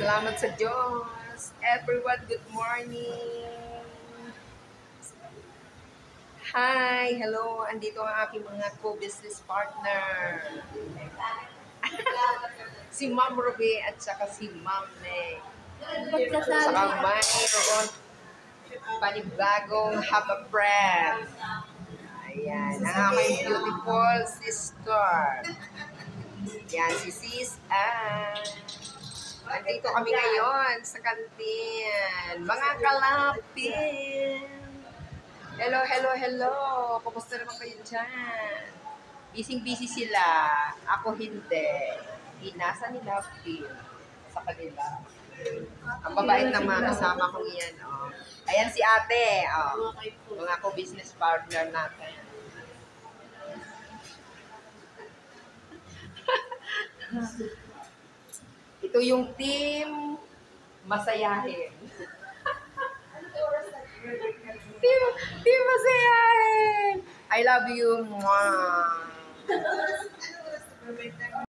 Salamat sa Diyos. Everyone, good morning. Hi, hello. Andito ang aking mga co-business partner. Si Ma'am Ruby at saka si Ma'am Meg. Saka mayroon panibagong Haba Friend. Ayan, ang aking beautiful sister. Yan, si Sis Ann. Nandito kami ngayon sa kantin. Mga kalapin. Hello, hello, hello. Kumusta naman kayo dyan? Busy-busy sila. Ako hindi. Inasa nila feel sa kanila. Ang babait ng mga kasama kong yan. Oh. Ayan si ate. Oh. Mga ko-business partner natin. Ito yung team masayahin. team masayahin. I love you. Mwah.